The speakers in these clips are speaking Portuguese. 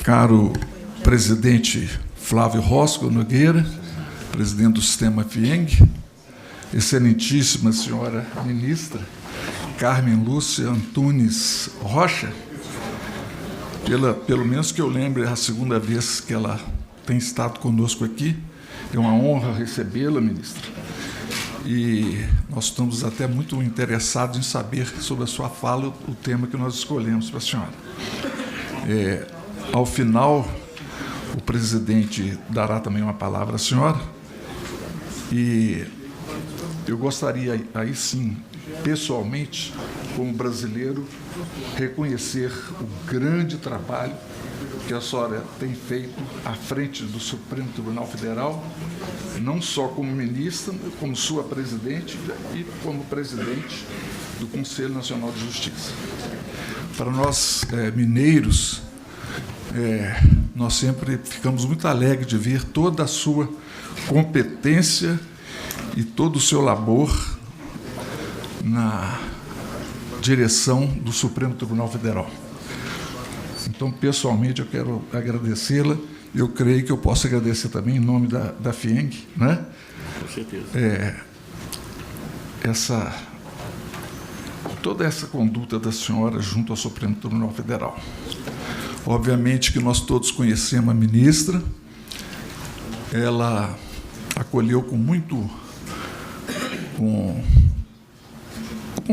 Caro presidente Flávio Rosco Nogueira, presidente do Sistema FIENG, excelentíssima senhora ministra Carmen Lúcia Antunes Rocha, pelo menos que eu lembre, é a segunda vez que ela tem estado conosco aqui. É uma honra recebê-la, ministra. E nós estamos até muito interessados em saber sobre a sua fala, o tema que nós escolhemos para a senhora. Ao final, o presidente dará também uma palavra à senhora. E eu gostaria, aí sim, pessoalmente, como brasileiro, reconhecer o grande trabalho que a senhora tem feito à frente do Supremo Tribunal Federal, não só como ministra, como sua presidente e como presidente do Conselho Nacional de Justiça. Para nós, mineiros, nós sempre ficamos muito alegres de ver toda a sua competência e todo o seu labor na direção do Supremo Tribunal Federal. Então, pessoalmente, eu quero agradecê-la. Eu creio que eu posso agradecer também em nome da FIENG, né? Com certeza. Toda essa conduta da senhora junto ao Supremo Tribunal Federal. Obviamente que nós todos conhecemos a ministra. Ela acolheu com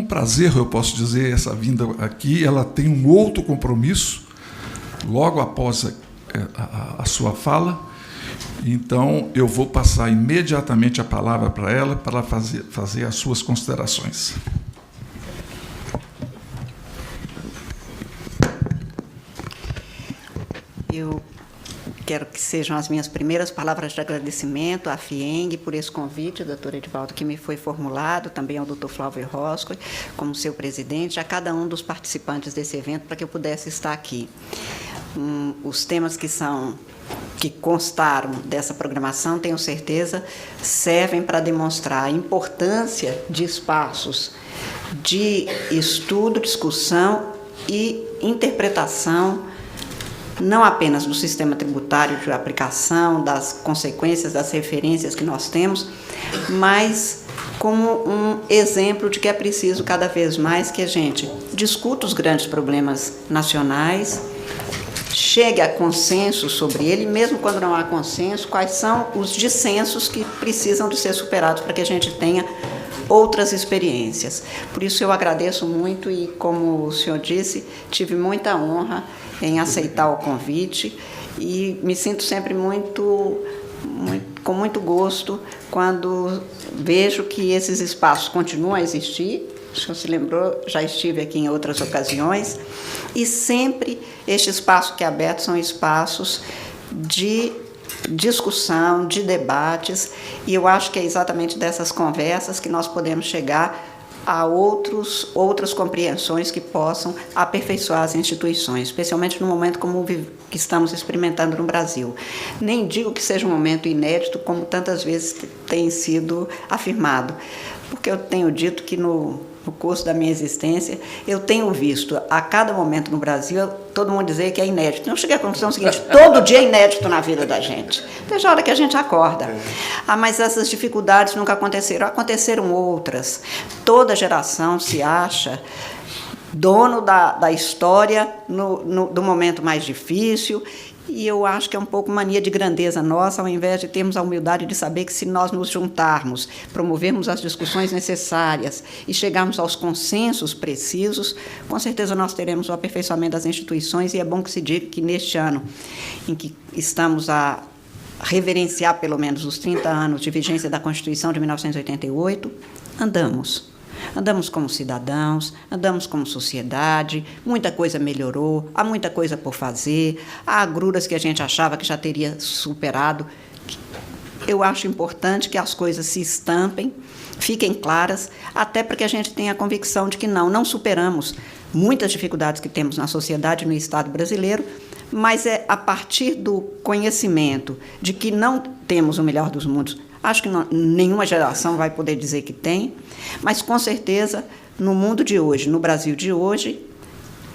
prazer, eu posso dizer, essa vinda aqui. Ela tem um outro compromisso logo após a sua fala. Então, eu vou passar imediatamente a palavra para ela fazer as suas considerações. Eu quero que sejam as minhas primeiras palavras de agradecimento à FIENG por esse convite, doutor Edivaldo, que me foi formulado, também ao doutor Flávio Rosco, como seu presidente, a cada um dos participantes desse evento, para que eu pudesse estar aqui. Os temas que constaram dessa programação, tenho certeza, servem para demonstrar a importância de espaços de estudo, discussão e interpretação, não apenas do sistema tributário de aplicação, das consequências, das referências que nós temos, mas como um exemplo de que é preciso cada vez mais que a gente discuta os grandes problemas nacionais, chegue a consenso sobre ele, mesmo quando não há consenso, quais são os dissensos que precisam de ser superados para que a gente tenha outras experiências. Por isso eu agradeço muito e, como o senhor disse, tive muita honra em aceitar o convite e me sinto sempre com muito gosto quando vejo que esses espaços continuam a existir. O senhor se lembrou, já estive aqui em outras ocasiões, e sempre este espaço que é aberto são espaços de discussão, de debates, e eu acho que é exatamente dessas conversas que nós podemos chegar a outras compreensões que possam aperfeiçoar as instituições, especialmente no momento como que estamos experimentando no Brasil. Nem digo que seja um momento inédito, como tantas vezes tem sido afirmado, porque eu tenho dito que no curso da minha existência, eu tenho visto a cada momento no Brasil todo mundo dizer que é inédito. Eu cheguei à conclusão seguinte: todo dia é inédito na vida da gente. Desde a hora que a gente acorda. Mas essas dificuldades nunca aconteceram. Aconteceram outras. Toda geração se acha dono da história do momento mais difícil. E eu acho que é um pouco mania de grandeza nossa, ao invés de termos a humildade de saber que, se nós nos juntarmos, promovermos as discussões necessárias e chegarmos aos consensos precisos, com certeza nós teremos o aperfeiçoamento das instituições. E é bom que se diga que, neste ano em que estamos a reverenciar pelo menos os 30 anos de vigência da Constituição de 1988, andamos como cidadãos, andamos como sociedade, muita coisa melhorou, há muita coisa por fazer, há agruras que a gente achava que já teria superado. Eu acho importante que as coisas se estampem, fiquem claras, até para que a gente tenha a convicção de que não superamos muitas dificuldades que temos na sociedade e no Estado brasileiro, mas é a partir do conhecimento de que não temos o melhor dos mundos. Acho que nenhuma geração vai poder dizer que tem, mas, com certeza, no mundo de hoje, no Brasil de hoje,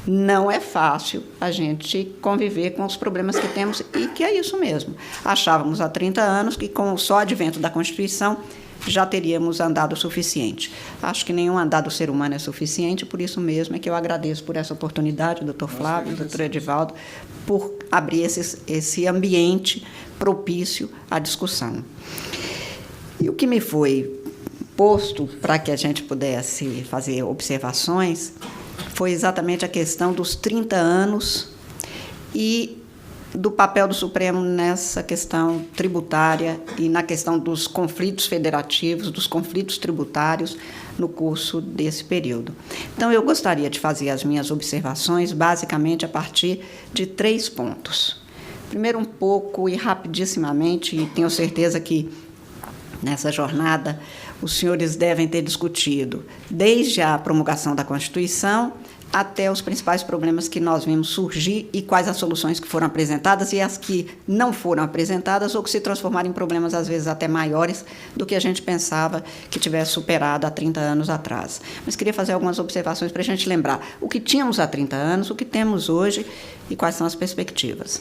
não é fácil a gente conviver com os problemas que temos, e que é isso mesmo. Achávamos há 30 anos que, com o só advento da Constituição, já teríamos andado o suficiente. Acho que nenhum andar do ser humano é suficiente, por isso mesmo é que eu agradeço por essa oportunidade, doutor Flávio, doutor Edivaldo, por abrir esse ambiente propício à discussão. E o que me foi posto para que a gente pudesse fazer observações foi exatamente a questão dos 30 anos e do papel do Supremo nessa questão tributária e na questão dos conflitos federativos, dos conflitos tributários no curso desse período. Então, eu gostaria de fazer as minhas observações basicamente a partir de 3 pontos. Primeiro, um pouco e rapidissimamente, e tenho certeza que nessa jornada os senhores devem ter discutido desde a promulgação da Constituição até os principais problemas que nós vimos surgir e quais as soluções que foram apresentadas e as que não foram apresentadas ou que se transformaram em problemas, às vezes, até maiores do que a gente pensava que tivesse superado há 30 anos atrás. Mas queria fazer algumas observações para a gente lembrar o que tínhamos há 30 anos, o que temos hoje e quais são as perspectivas.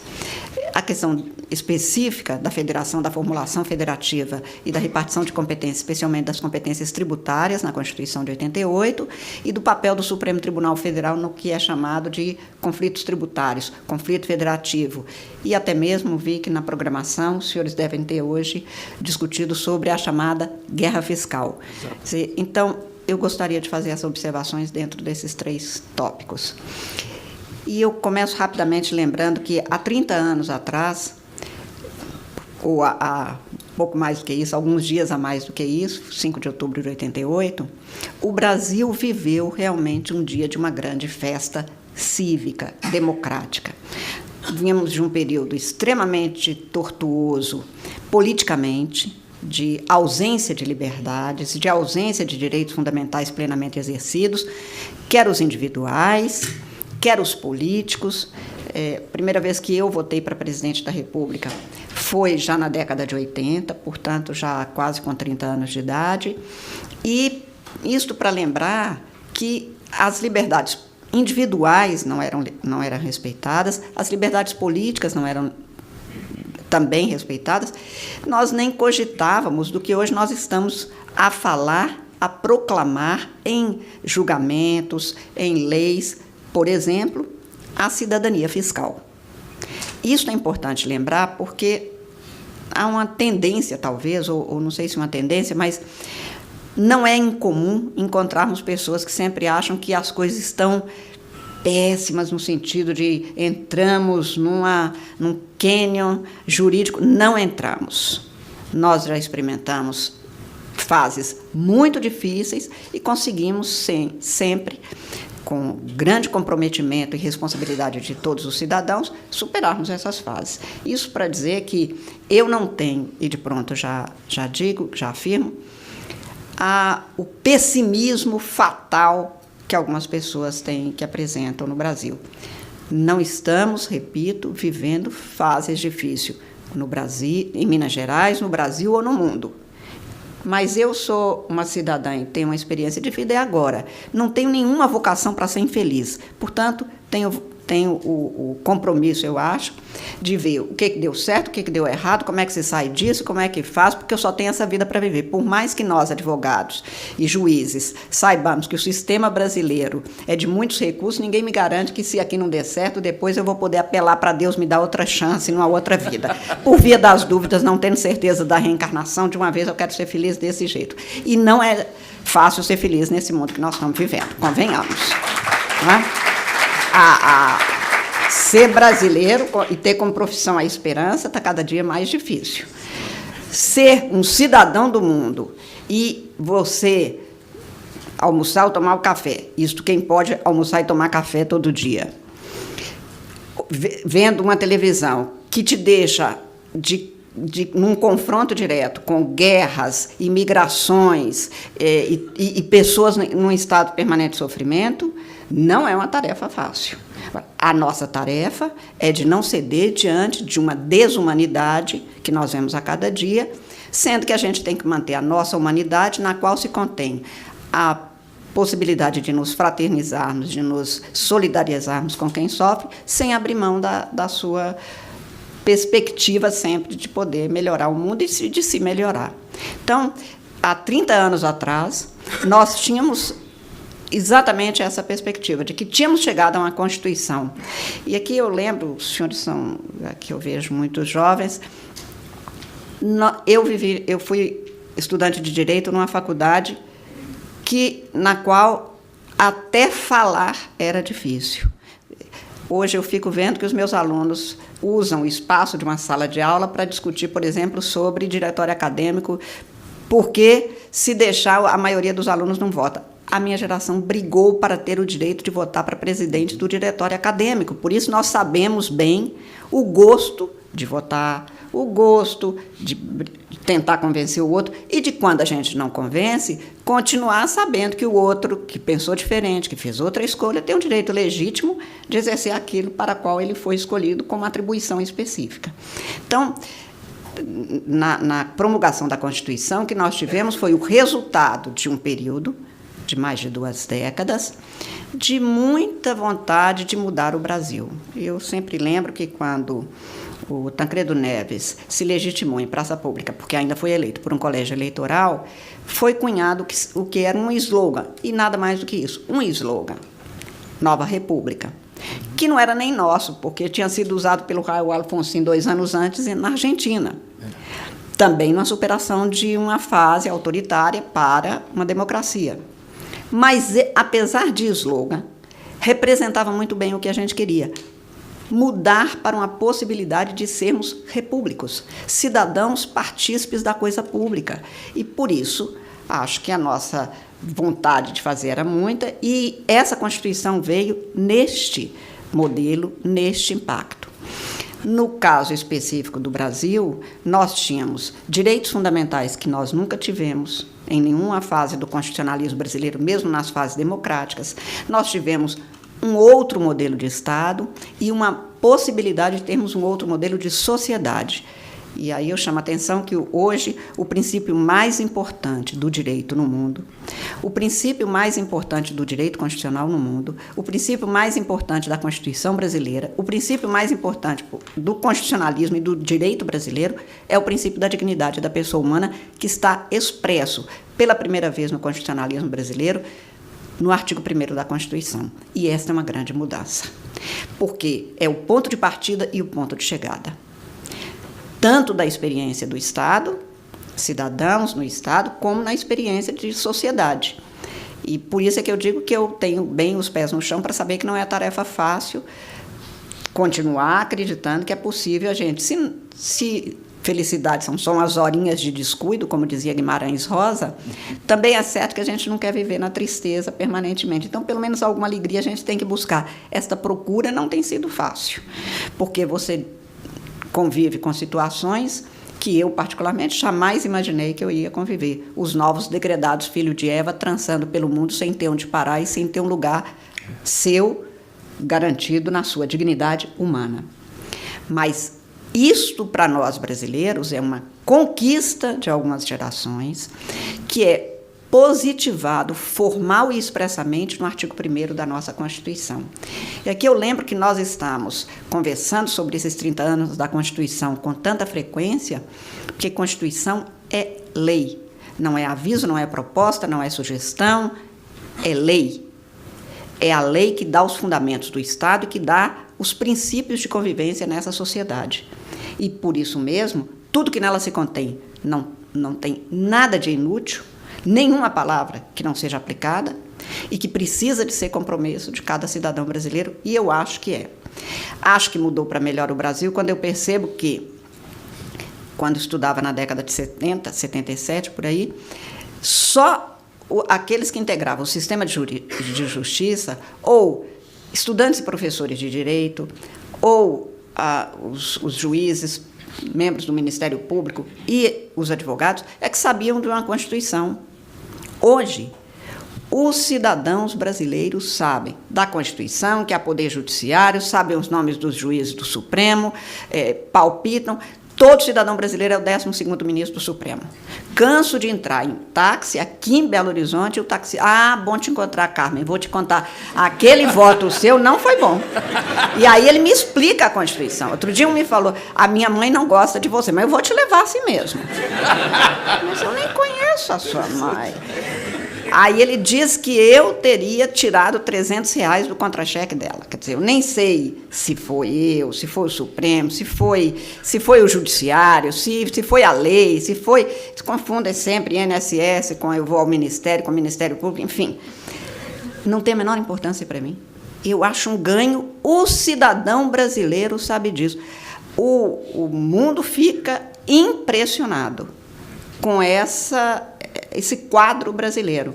A questão específica da federação, da formulação federativa e da repartição de competências, especialmente das competências tributárias na Constituição de 88, e do papel do Supremo Tribunal Federal no que é chamado de conflitos tributários, conflito federativo. E até mesmo vi que na programação os senhores devem ter hoje discutido sobre a chamada guerra fiscal. Então, eu gostaria de fazer essas observações dentro desses 3 tópicos. E eu começo rapidamente lembrando que há 30 anos atrás, ou há pouco mais do que isso, alguns dias a mais do que isso, 5 de outubro de 88, o Brasil viveu realmente um dia de uma grande festa cívica, democrática. Vínhamos de um período extremamente tortuoso politicamente, de ausência de liberdades, de ausência de direitos fundamentais plenamente exercidos, quer os individuais, quer os políticos. Primeira vez que eu votei para presidente da República foi já na década de 80, portanto, já quase com 30 anos de idade. E isto para lembrar que as liberdades individuais não eram respeitadas, as liberdades políticas não eram também respeitadas. Nós nem cogitávamos do que hoje nós estamos a falar, a proclamar em julgamentos, em leis, por exemplo, a cidadania fiscal. Isso é importante lembrar porque há uma tendência, talvez, ou não sei se uma tendência, mas não é incomum encontrarmos pessoas que sempre acham que as coisas estão péssimas no sentido de entramos num cânion jurídico. Não entramos. Nós já experimentamos fases muito difíceis e conseguimos sempre, com grande comprometimento e responsabilidade de todos os cidadãos, superarmos essas fases. Isso para dizer que eu não tenho, e de pronto já digo, já afirmo, o pessimismo fatal que algumas pessoas têm, que apresentam no Brasil. Não estamos, repito, vivendo fases difíceis no Brasil, em Minas Gerais, no Brasil ou no mundo. Mas eu sou uma cidadã e tenho uma experiência de vida agora. Não tenho nenhuma vocação para ser infeliz. Portanto, tenho o compromisso, eu acho, de ver o que deu certo, o que deu errado, como é que se sai disso, como é que faz, porque eu só tenho essa vida para viver. Por mais que nós, advogados e juízes, saibamos que o sistema brasileiro é de muitos recursos, ninguém me garante que, se aqui não der certo, depois eu vou poder apelar para Deus me dar outra chance numa outra vida. Por via das dúvidas, não tendo certeza da reencarnação, de uma vez eu quero ser feliz desse jeito. E não é fácil ser feliz nesse mundo que nós estamos vivendo, convenhamos. Não é? Ser brasileiro e ter como profissão a esperança está cada dia mais difícil. Ser um cidadão do mundo e você almoçar ou tomar o café, isto quem pode almoçar e tomar café todo dia, vendo uma televisão que te deixa num confronto direto com guerras, imigrações e pessoas num estado permanente de sofrimento, não é uma tarefa fácil. A nossa tarefa é de não ceder diante de uma desumanidade que nós vemos a cada dia, sendo que a gente tem que manter a nossa humanidade, na qual se contém a possibilidade de nos fraternizarmos, de nos solidarizarmos com quem sofre, sem abrir mão da sua perspectiva sempre de poder melhorar o mundo e de se melhorar. Então, há 30 anos atrás, nós tínhamos exatamente essa perspectiva, de que tínhamos chegado a uma Constituição. E aqui eu lembro, os senhores são, aqui eu vejo muitos jovens, eu fui estudante de Direito numa faculdade na qual até falar era difícil. Hoje eu fico vendo que os meus alunos usam o espaço de uma sala de aula para discutir, por exemplo, sobre diretório acadêmico, porque se deixar, a maioria dos alunos não vota. A minha geração brigou para ter o direito de votar para presidente do diretório acadêmico. Por isso, nós sabemos bem o gosto de votar, o gosto de tentar convencer o outro e de, quando a gente não convence, continuar sabendo que o outro, que pensou diferente, que fez outra escolha, tem o direito legítimo de exercer aquilo para o qual ele foi escolhido com uma atribuição específica. Então, na promulgação da Constituição, o que nós tivemos foi o resultado de um período de mais de 2 décadas, de muita vontade de mudar o Brasil. Eu sempre lembro que, quando o Tancredo Neves se legitimou em praça pública, porque ainda foi eleito por um colégio eleitoral, foi cunhado o que era um slogan, e nada mais do que isso, um slogan, Nova República, que não era nem nosso, porque tinha sido usado pelo Raul Alfonsín 2 anos antes na Argentina. Também numa superação de uma fase autoritária para uma democracia. Mas, apesar de slogan, representava muito bem o que a gente queria: mudar para uma possibilidade de sermos repúblicos, cidadãos partícipes da coisa pública. E, por isso, acho que a nossa vontade de fazer era muita, e essa Constituição veio neste modelo, neste impacto. No caso específico do Brasil, nós tínhamos direitos fundamentais que nós nunca tivemos em nenhuma fase do constitucionalismo brasileiro, mesmo nas fases democráticas. Nós tivemos um outro modelo de Estado e uma possibilidade de termos um outro modelo de sociedade. E aí eu chamo a atenção que hoje o princípio mais importante do direito no mundo, o princípio mais importante do direito constitucional no mundo, o princípio mais importante da Constituição brasileira, o princípio mais importante do constitucionalismo e do direito brasileiro é o princípio da dignidade da pessoa humana, que está expresso pela primeira vez no constitucionalismo brasileiro, no artigo 1º da Constituição. E esta é uma grande mudança, porque é o ponto de partida e o ponto de chegada, tanto da experiência do Estado, cidadãos no Estado, como na experiência de sociedade. E por isso é que eu digo que eu tenho bem os pés no chão para saber que não é tarefa fácil continuar acreditando que é possível a gente, se felicidade são só umas horinhas de descuido, como dizia Guimarães Rosa, também é certo que a gente não quer viver na tristeza permanentemente. Então, pelo menos alguma alegria a gente tem que buscar. Esta procura não tem sido fácil, porque você convive com situações que eu, particularmente, jamais imaginei que eu ia conviver. Os novos degredados filhos de Eva trançando pelo mundo sem ter onde parar e sem ter um lugar seu garantido na sua dignidade humana. Mas isto, para nós brasileiros, é uma conquista de algumas gerações, que é positivado formal e expressamente no artigo 1º da nossa Constituição. E aqui eu lembro que nós estamos conversando sobre esses 30 anos da Constituição com tanta frequência, porque Constituição é lei. Não é aviso, não é proposta, não é sugestão, é lei. É a lei que dá os fundamentos do Estado e que dá os princípios de convivência nessa sociedade. E, por isso mesmo, tudo que nela se contém não tem nada de inútil, nenhuma palavra que não seja aplicada e que precisa de ser compromisso de cada cidadão brasileiro, e eu acho que é. Acho que mudou para melhor o Brasil quando eu percebo que, quando estudava na década de 70, 77, por aí, só aqueles que integravam o sistema de justiça, ou estudantes e professores de direito, ou os juízes, membros do Ministério Público e os advogados, é que sabiam de uma Constituição. Hoje, os cidadãos brasileiros sabem da Constituição, que há poder judiciário, sabem os nomes dos juízes do Supremo, palpitam, Todo cidadão brasileiro é o 12º ministro do Supremo. Canso de entrar em táxi aqui em Belo Horizonte, o táxi... bom te encontrar, Carmen. Vou te contar. Aquele voto seu não foi bom. E aí ele me explica a Constituição. Outro dia um me falou, a minha mãe não gosta de você, mas eu vou te levar assim mesmo. Mas eu nem conheço a sua mãe. Aí ele diz que eu teria tirado R$300 do contra-cheque dela. Quer dizer, eu nem sei se foi eu, se foi o Supremo, se foi o Judiciário, se foi a lei, se confundem sempre INSS com eu vou ao Ministério, com o Ministério Público, enfim. Não tem a menor importância para mim. Eu acho um ganho, o cidadão brasileiro sabe disso. O mundo fica impressionado com esse quadro brasileiro.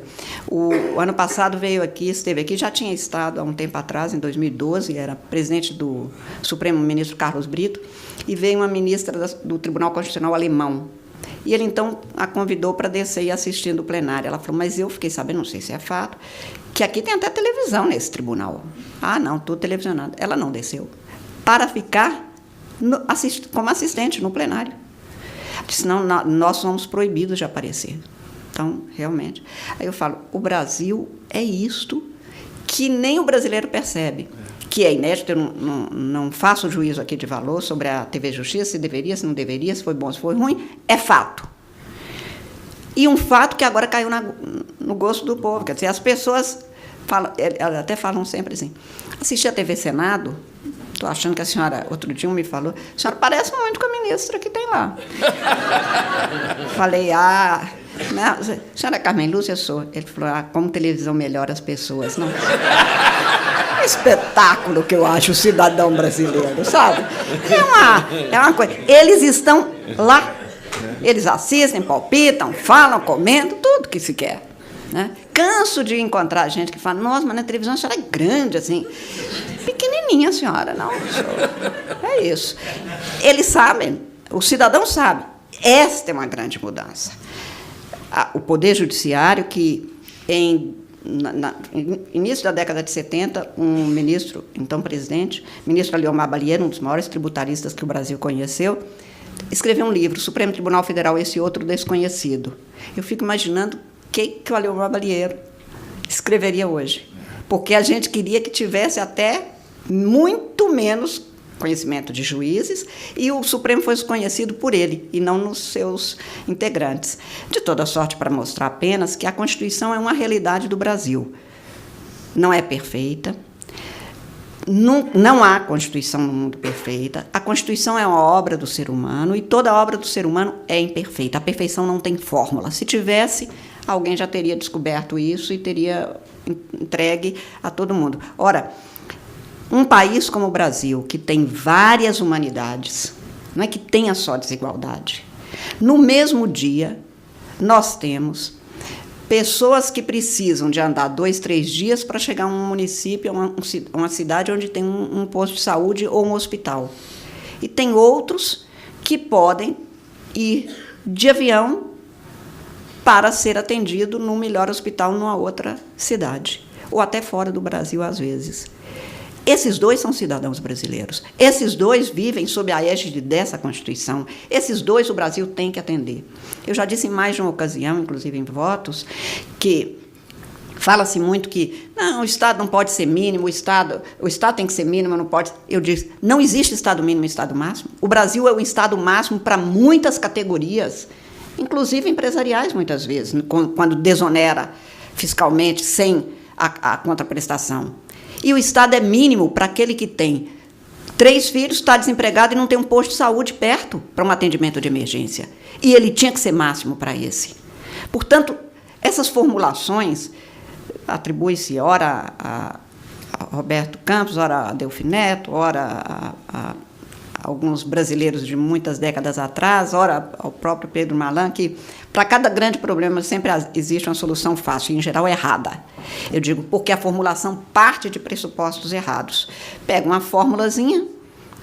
O ano passado esteve aqui, já tinha estado há um tempo atrás, em 2012, era presidente do Supremo, ministro Carlos Brito, e veio uma ministra do Tribunal Constitucional alemão. E ele, então, a convidou para descer e assistir do plenário. Ela falou, mas eu fiquei sabendo, não sei se é fato, que aqui tem até televisão nesse tribunal. Não, tudo televisionado. Ela não desceu, para ficar como assistente no plenário. Senão nós somos proibidos de aparecer. Então, realmente. Aí eu falo, o Brasil é isto que nem o brasileiro percebe, que é inédito. Eu não faço juízo aqui de valor sobre a TV Justiça, se deveria, se não deveria, se foi bom, se foi ruim, é fato. E um fato que agora caiu no gosto do povo. Quer dizer, as pessoas elas até falam sempre assim, assisti a TV Senado, estou achando que a senhora, outro dia me falou, a senhora parece muito com a ministra que tem lá. Falei, não, a senhora Carmen Lúcia, sou. Ele falou, como televisão melhora as pessoas, não? Um espetáculo que eu acho o cidadão brasileiro, sabe? É uma coisa. Eles estão lá. Eles assistem, palpitam, falam, comentam, tudo que se quer. Né? Canso de encontrar gente que fala, nossa, mas na televisão a senhora é grande, assim. Pequenininha a senhora, não. É isso. Eles sabem, o cidadão sabe. Esta é uma grande mudança. O Poder Judiciário, que no início da década de 70, um ministro, então presidente, ministro Aliomar Balieiro, um dos maiores tributaristas que o Brasil conheceu, escreveu um livro, Supremo Tribunal Federal, Esse Outro Desconhecido. Eu fico imaginando o que o Aliomar Balieiro escreveria hoje, porque a gente queria que tivesse até muito menos conhecimento de juízes, e o Supremo fosse conhecido por ele, e não nos seus integrantes. De toda sorte, para mostrar apenas que a Constituição é uma realidade do Brasil. Não é perfeita, não há Constituição no mundo perfeita, a Constituição é uma obra do ser humano, e toda obra do ser humano é imperfeita. A perfeição não tem fórmula. Se tivesse, alguém já teria descoberto isso e teria entregue a todo mundo. Ora, um país como o Brasil, que tem várias humanidades, não é que tenha só desigualdade. No mesmo dia, nós temos pessoas que precisam de andar 2, 3 dias para chegar a um município, a uma cidade onde tem um posto de saúde ou um hospital. E tem outros que podem ir de avião para ser atendido no melhor hospital numa outra cidade, ou até fora do Brasil, às vezes. Esses dois são cidadãos brasileiros. Esses dois vivem sob a égide dessa Constituição. Esses dois o Brasil tem que atender. Eu já disse em mais de uma ocasião, inclusive em votos, que fala-se muito que não, o Estado não pode ser mínimo, o Estado tem que ser mínimo, não pode. Eu disse, não existe Estado mínimo e Estado máximo. O Brasil é o Estado máximo para muitas categorias, inclusive empresariais, muitas vezes, quando desonera fiscalmente sem a contraprestação. E o Estado é mínimo para aquele que tem 3 filhos, está desempregado e não tem um posto de saúde perto para um atendimento de emergência. E ele tinha que ser máximo para esse. Portanto, essas formulações atribui-se ora a Roberto Campos, ora a Delfim Neto, ora a alguns brasileiros de muitas décadas atrás, ora ao próprio Pedro Malan, que para cada grande problema sempre existe uma solução fácil, e, em geral, errada. Eu digo porque a formulação parte de pressupostos errados. Pega uma formulazinha,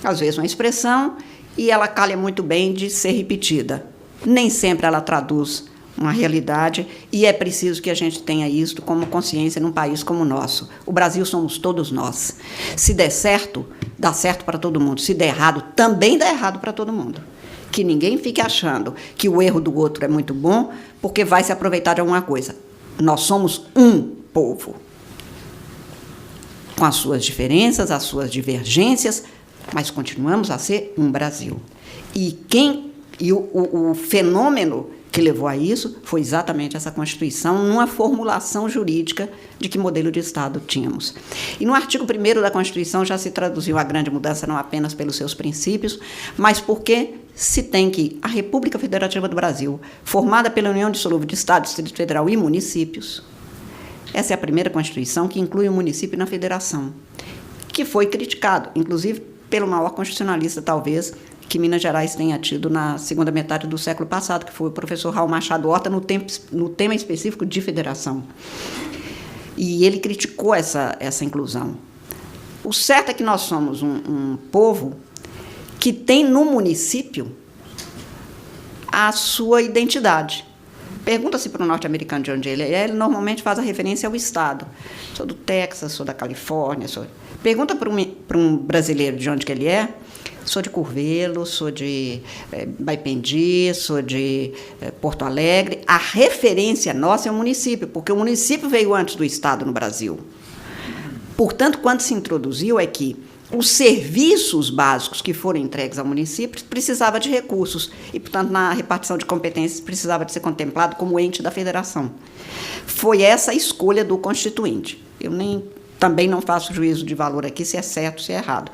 às vezes uma expressão, e ela calha muito bem de ser repetida. Nem sempre ela traduz uma realidade, e é preciso que a gente tenha isso como consciência num país como o nosso. O Brasil somos todos nós. Se der certo, dá certo para todo mundo. Se der errado, também dá errado para todo mundo. Que ninguém fique achando que o erro do outro é muito bom porque vai se aproveitar de alguma coisa. Nós somos um povo, com as suas diferenças, as suas divergências, mas continuamos a ser um Brasil. E o fenômeno que levou a isso foi exatamente essa Constituição, numa formulação jurídica de que modelo de Estado tínhamos. E no artigo 1º da Constituição já se traduziu a grande mudança, não apenas pelos seus princípios, mas porque se tem que a República Federativa do Brasil, formada pela União Dissolúvel de Estado, Distrito Federal e municípios, essa é a primeira Constituição que inclui o município na federação, que foi criticado, inclusive pelo maior constitucionalista, talvez, que Minas Gerais tenha tido na segunda metade do século passado, que foi o professor Raul Machado Horta, no tema específico de federação. E ele criticou essa inclusão. O certo é que nós somos um povo que tem no município a sua identidade. Pergunta-se para o norte-americano de onde ele é, ele normalmente faz a referência ao estado. Sou do Texas, sou da Califórnia. Pergunta para um brasileiro de onde que ele é, sou de Curvelo, sou de Baipendi, sou de Porto Alegre. A referência nossa é o município, porque o município veio antes do estado no Brasil. Portanto, quando se introduziu é que os serviços básicos que foram entregues ao município precisavam de recursos e, portanto, na repartição de competências precisava de ser contemplado como ente da federação. Foi essa a escolha do Constituinte. Eu também não faço juízo de valor aqui se é certo ou se é errado.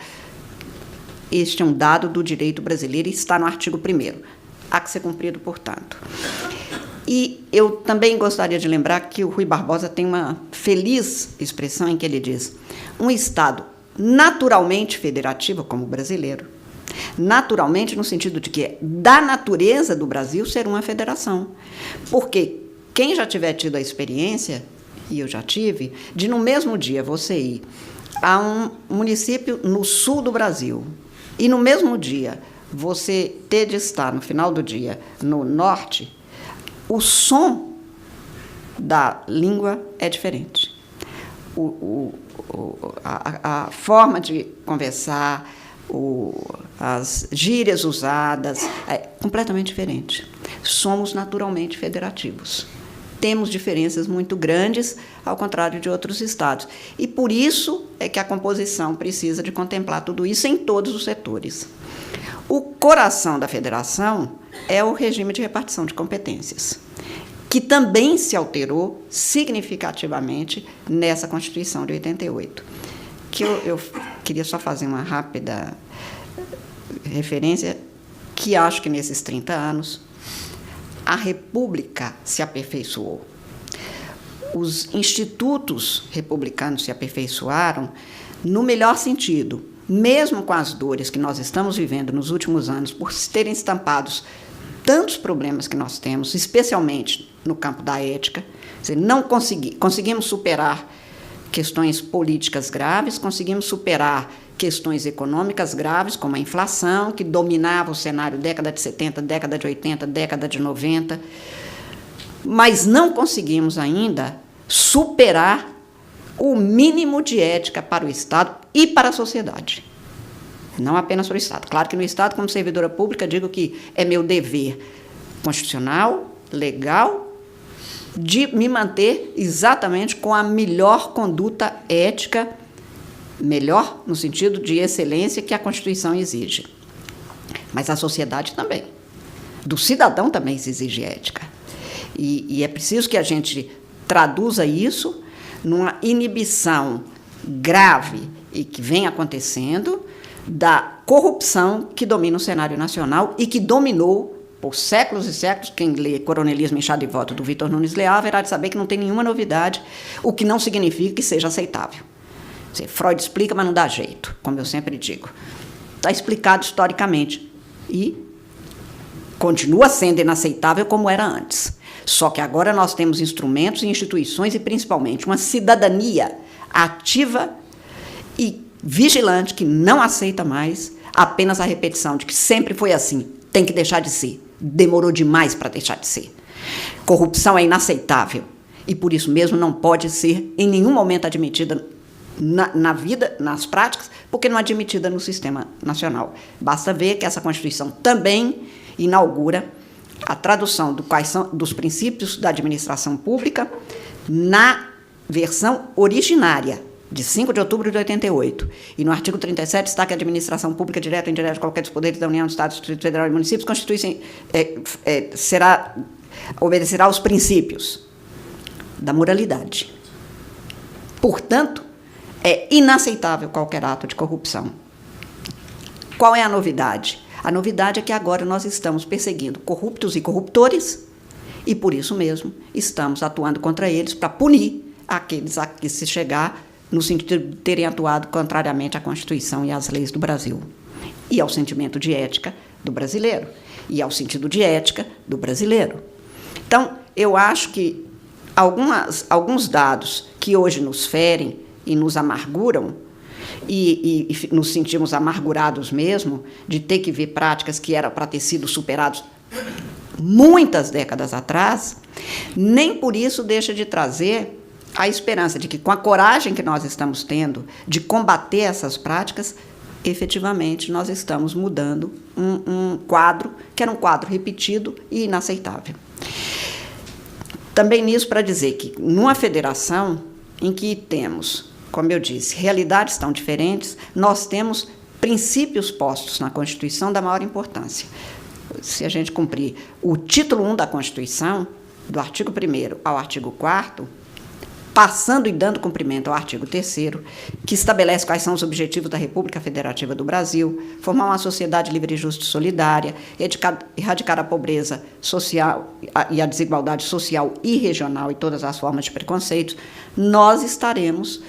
Este é um dado do direito brasileiro e está no artigo 1º. Há que ser cumprido, portanto. E eu também gostaria de lembrar que o Rui Barbosa tem uma feliz expressão em que ele diz: um Estado naturalmente federativo, como o brasileiro, naturalmente no sentido de que é da natureza do Brasil ser uma federação. Porque quem já tiver tido a experiência, e eu já tive, de no mesmo dia você ir a um município no sul do Brasil e no mesmo dia você ter de estar, no final do dia, no norte, o som da língua é diferente. A forma de conversar, as gírias usadas, é completamente diferente. Somos naturalmente federativos. Temos diferenças muito grandes, ao contrário de outros estados. E por isso é que a composição precisa de contemplar tudo isso em todos os setores. O coração da federação é o regime de repartição de competências, que também se alterou significativamente nessa Constituição de 88. Que eu queria só fazer uma rápida referência, que acho que nesses 30 anos a República se aperfeiçoou. Os institutos republicanos se aperfeiçoaram no melhor sentido, mesmo com as dores que nós estamos vivendo nos últimos anos, por terem estampados tantos problemas que nós temos, especialmente no campo da ética. Não conseguimos superar questões políticas graves, conseguimos superar questões econômicas graves, como a inflação, que dominava o cenário década de 70, década de 80, década de 90, mas não conseguimos ainda superar o mínimo de ética para o Estado e para a sociedade. Não apenas para o Estado. Claro que no Estado, como servidora pública, digo que é meu dever constitucional, legal, de me manter exatamente com a melhor conduta ética, melhor no sentido de excelência que a Constituição exige. Mas a sociedade também. Do cidadão também se exige ética. E é preciso que a gente traduza isso numa inibição grave e que vem acontecendo da corrupção que domina o cenário nacional e que dominou por séculos e séculos. Quem lê Coronelismo, Inchado e Voto, do Vitor Nunes Leal, haverá de saber que não tem nenhuma novidade, o que não significa que seja aceitável. Freud explica, mas não dá jeito, como eu sempre digo. Está explicado historicamente e continua sendo inaceitável como era antes. Só que agora nós temos instrumentos e instituições e, principalmente, uma cidadania ativa e vigilante que não aceita mais apenas a repetição de que sempre foi assim, tem que deixar de ser. Demorou demais para deixar de ser. Corrupção é inaceitável e, por isso mesmo, não pode ser em nenhum momento admitida na vida, nas práticas, porque não é admitida no sistema nacional. Basta ver que essa Constituição também inaugura a tradução dos princípios da administração pública na versão originária, de 5 de outubro de 88. E no artigo 37 está que a administração pública, direta ou indireta, de qualquer dos poderes da União, do Estado, do Distrito Federal e municípios, obedecerá aos princípios da moralidade. Portanto, é inaceitável qualquer ato de corrupção. Qual é a novidade? A novidade é que agora nós estamos perseguindo corruptos e corruptores e, por isso mesmo, estamos atuando contra eles para punir aqueles a que se chegar no sentido de terem atuado contrariamente à Constituição e às leis do Brasil e ao sentimento de ética do brasileiro e ao sentido de ética do brasileiro. Então, eu acho que alguns dados que hoje nos ferem e nos amarguram, e nos sentimos amargurados mesmo, de ter que ver práticas que eram para ter sido superadas muitas décadas atrás, nem por isso deixa de trazer a esperança de que, com a coragem que nós estamos tendo de combater essas práticas, efetivamente nós estamos mudando um quadro, que era um quadro repetido e inaceitável. Também nisso para dizer que, numa federação em que temos, como eu disse, realidades tão diferentes, nós temos princípios postos na Constituição da maior importância. Se a gente cumprir o título 1 da Constituição, do artigo 1º ao artigo 4º, passando e dando cumprimento ao artigo 3º, que estabelece quais são os objetivos da República Federativa do Brasil, formar uma sociedade livre, justa e solidária, erradicar a pobreza social e a desigualdade social e regional e todas as formas de preconceitos, nós estaremos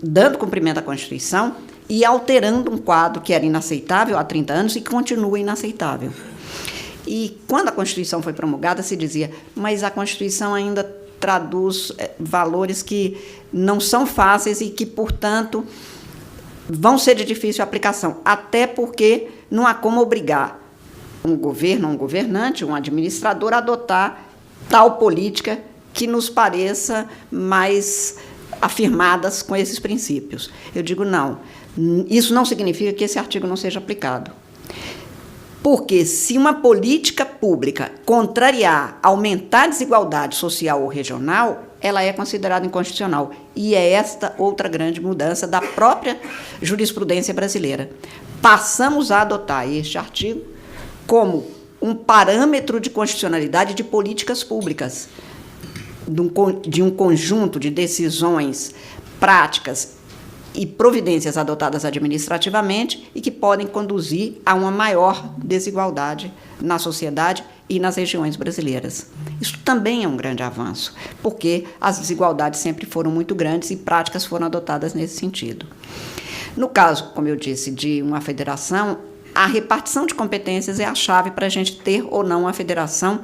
dando cumprimento à Constituição e alterando um quadro que era inaceitável há 30 anos e que continua inaceitável. E quando a Constituição foi promulgada, se dizia, mas a Constituição ainda traduz valores que não são fáceis e que, portanto, vão ser de difícil aplicação, até porque não há como obrigar um governo, um governante, um administrador a adotar tal política que nos pareça mais afirmadas com esses princípios. Eu digo, não, isso não significa que esse artigo não seja aplicado. Porque se uma política pública contrariar, aumentar a desigualdade social ou regional, ela é considerada inconstitucional. E é esta outra grande mudança da própria jurisprudência brasileira. Passamos a adotar este artigo como um parâmetro de constitucionalidade de políticas públicas, de um conjunto de decisões práticas e providências adotadas administrativamente e que podem conduzir a uma maior desigualdade na sociedade e nas regiões brasileiras. Isso também é um grande avanço, porque as desigualdades sempre foram muito grandes e práticas foram adotadas nesse sentido. No caso, como eu disse, de uma federação, a repartição de competências é a chave para a gente ter ou não uma federação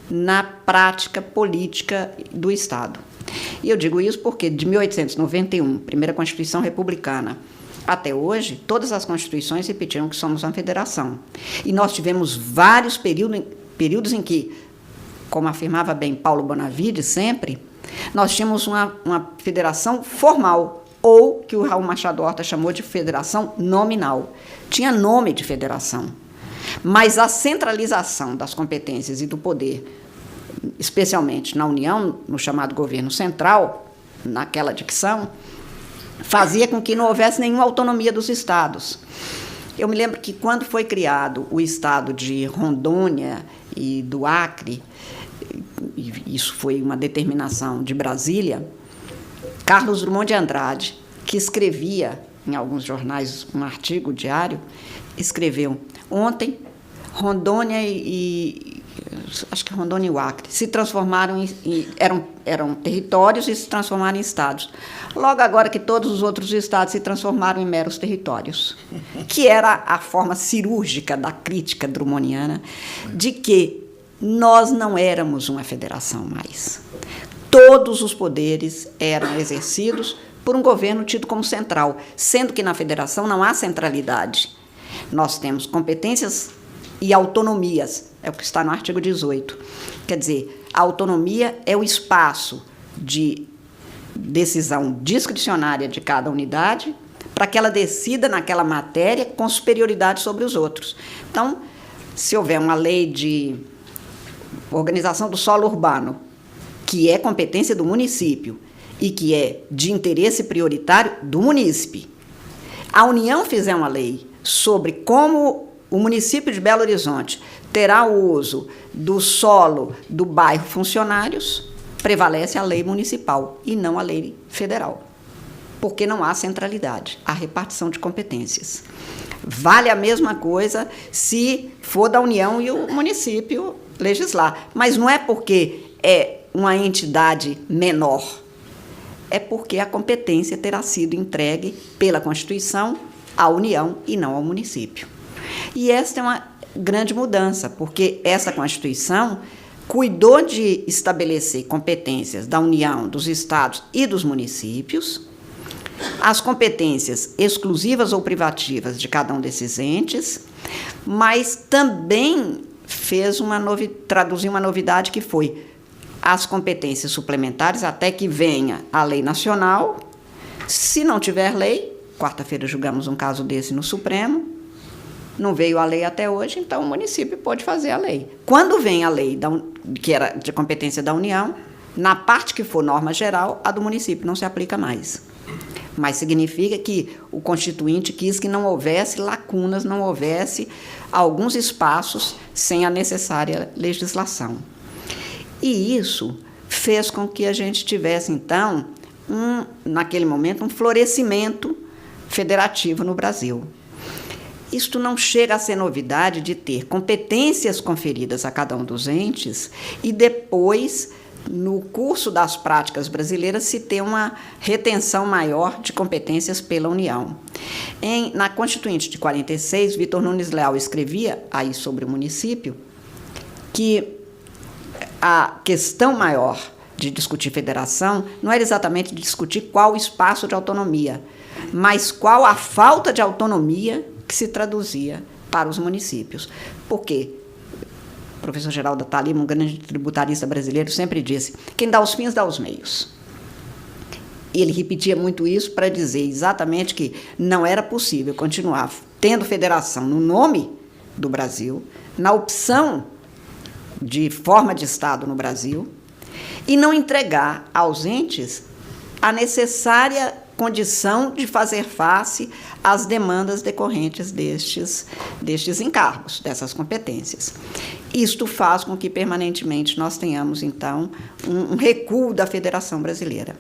na prática política do Estado. E eu digo isso porque, de 1891, primeira Constituição Republicana, até hoje, todas as constituições repetiram que somos uma federação. E nós tivemos vários períodos em que, como afirmava bem Paulo Bonavide sempre, nós tínhamos uma federação formal, ou que o Raul Machado Horta chamou de federação nominal. Tinha nome de federação. Mas a centralização das competências e do poder, especialmente na União, no chamado governo central, naquela dicção, fazia com que não houvesse nenhuma autonomia dos estados. Eu me lembro que, quando foi criado o estado de Rondônia e do Acre, e isso foi uma determinação de Brasília, Carlos Drummond de Andrade, que escrevia em alguns jornais um artigo diário, escreveu: ontem, Rondônia acho que Rondônia e o Acre se transformaram eram territórios e se transformaram em estados. Logo agora que todos os outros estados se transformaram em meros territórios, que era a forma cirúrgica da crítica drummondiana de que nós não éramos uma federação mais. Todos os poderes eram exercidos por um governo tido como central, sendo que na federação não há centralidade. Nós temos competências e autonomias, é o que está no artigo 18. Quer dizer, a autonomia é o espaço de decisão discricionária de cada unidade para que ela decida naquela matéria com superioridade sobre os outros. Então, se houver uma lei de organização do solo urbano, que é competência do município e que é de interesse prioritário do munícipe, a União fizer uma lei sobre como o município de Belo Horizonte terá o uso do solo do bairro Funcionários, prevalece a lei municipal e não a lei federal, porque não há centralidade, há repartição de competências. Vale a mesma coisa se for da União e o município legislar, mas não é porque é uma entidade menor, é porque a competência terá sido entregue pela Constituição à União e não ao município. E esta é uma grande mudança, porque essa Constituição cuidou de estabelecer competências da União, dos estados e dos municípios, as competências exclusivas ou privativas de cada um desses entes, mas também traduziu uma novidade que foi as competências suplementares até que venha a lei nacional. Se não tiver lei, quarta-feira julgamos um caso desse no Supremo, não veio a lei até hoje, então o município pode fazer a lei. Quando vem a lei que era de competência da União, na parte que for norma geral, a do município não se aplica mais. Mas significa que o Constituinte quis que não houvesse lacunas, não houvesse alguns espaços sem a necessária legislação. E isso fez com que a gente tivesse, então, naquele momento, um florescimento federativo no Brasil. Isto não chega a ser novidade de ter competências conferidas a cada um dos entes e depois, no curso das práticas brasileiras, se ter uma retenção maior de competências pela União. Na Constituinte de 46, Vitor Nunes Leal escrevia aí sobre o município que a questão maior de discutir federação não era exatamente discutir qual o espaço de autonomia, mas qual a falta de autonomia que se traduzia para os municípios. Por quê? O professor Geraldo Attalima, um grande tributarista brasileiro, sempre disse: quem dá os fins, dá os meios. E ele repetia muito isso para dizer exatamente que não era possível continuar tendo federação no nome do Brasil, na opção de forma de Estado no Brasil, e não entregar aos entes a necessária condição de fazer face às demandas decorrentes destes encargos, dessas competências. Isto faz com que, permanentemente, nós tenhamos, então, um recuo da Federação Brasileira.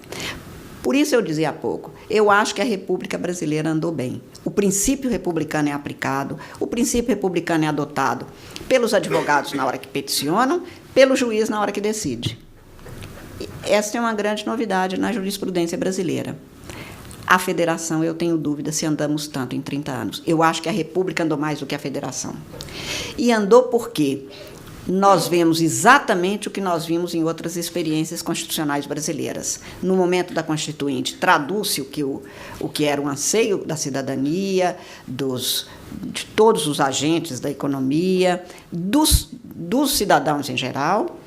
Por isso eu dizia há pouco, eu acho que a República Brasileira andou bem. O princípio republicano é aplicado, o princípio republicano é adotado pelos advogados na hora que peticionam, pelo juiz na hora que decide. Essa é uma grande novidade na jurisprudência brasileira. A federação, eu tenho dúvida se andamos tanto em 30 anos. Eu acho que a República andou mais do que a federação. E andou porque nós vemos exatamente o que nós vimos em outras experiências constitucionais brasileiras. No momento da Constituinte, traduz-se o que era um anseio da cidadania, de todos os agentes da economia, dos cidadãos em geral,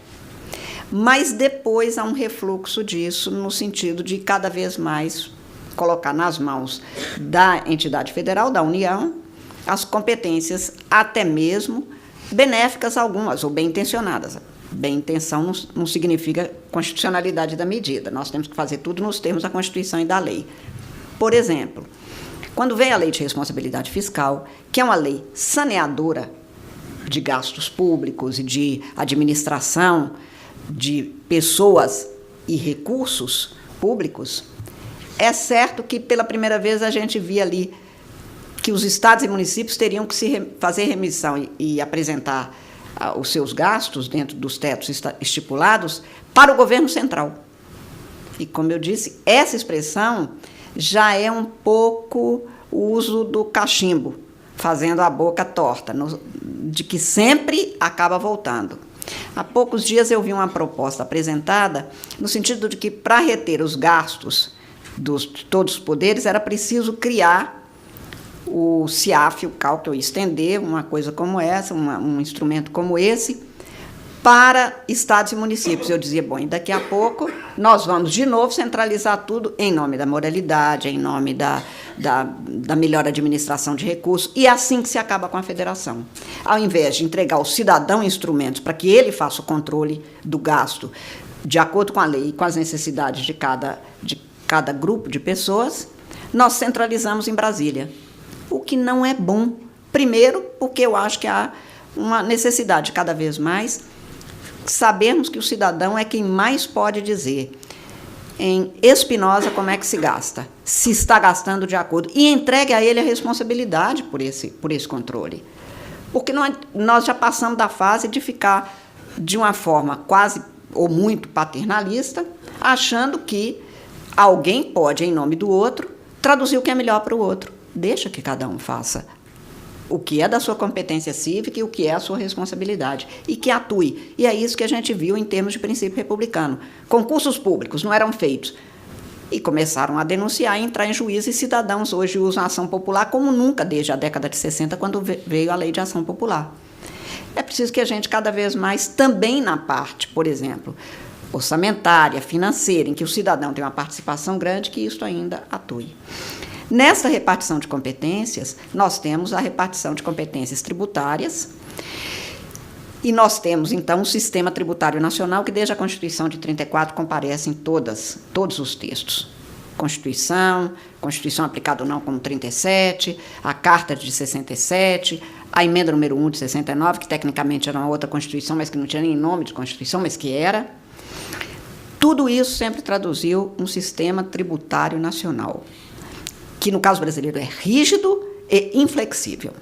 mas depois há um refluxo disso no sentido de cada vez mais colocar nas mãos da entidade federal, da União, as competências até mesmo benéficas algumas, ou bem-intencionadas. Bem-intenção não significa constitucionalidade da medida. Nós temos que fazer tudo nos termos da Constituição e da lei. Por exemplo, quando vem a Lei de Responsabilidade Fiscal, que é uma lei saneadora de gastos públicos e de administração de pessoas e recursos públicos, é certo que, pela primeira vez, a gente via ali que os estados e municípios teriam que fazer remissão e apresentar os seus gastos dentro dos tetos estipulados para o governo central. E, como eu disse, essa expressão já é um pouco o uso do cachimbo, fazendo a boca torta, de que sempre acaba voltando. Há poucos dias eu vi uma proposta apresentada no sentido de que, para reter os gastos de todos os poderes, era preciso criar o CIAF, o cálculo, estender uma coisa como essa, um instrumento como esse, para estados e municípios. Eu dizia, bom, e daqui a pouco nós vamos de novo centralizar tudo em nome da moralidade, em nome da melhor administração de recursos, e é assim que se acaba com a federação. Ao invés de entregar ao cidadão instrumentos para que ele faça o controle do gasto de acordo com a lei e com as necessidades de cada grupo de pessoas, nós centralizamos em Brasília, o que não é bom. Primeiro, porque eu acho que há uma necessidade cada vez mais sabermos que o cidadão é quem mais pode dizer em Espinosa como é que se gasta, se está gastando de acordo, e entregue a ele a responsabilidade por esse controle. Porque nós já passamos da fase de ficar de uma forma quase ou muito paternalista, achando que alguém pode, em nome do outro, traduzir o que é melhor para o outro. Deixa que cada um faça o que é da sua competência cívica e o que é a sua responsabilidade, e que atue. E é isso que a gente viu em termos de princípio republicano. Concursos públicos não eram feitos, e começaram a denunciar e entrar em juízo, e cidadãos hoje usam a ação popular como nunca desde a década de 60, quando veio a lei de ação popular. É preciso que a gente, cada vez mais, também na parte, por exemplo, orçamentária, financeira, em que o cidadão tem uma participação grande, que isso ainda atue. Nessa repartição de competências, nós temos a repartição de competências tributárias, e nós temos, então, um sistema tributário nacional que, desde a Constituição de 34, comparece em todos os textos. Constituição aplicada ou não como 37, a Carta de 67, a emenda número 1 de 69, que tecnicamente era uma outra Constituição, mas que não tinha nem nome de Constituição, mas que era. Tudo isso sempre traduziu um sistema tributário nacional, que no caso brasileiro é rígido e inflexível,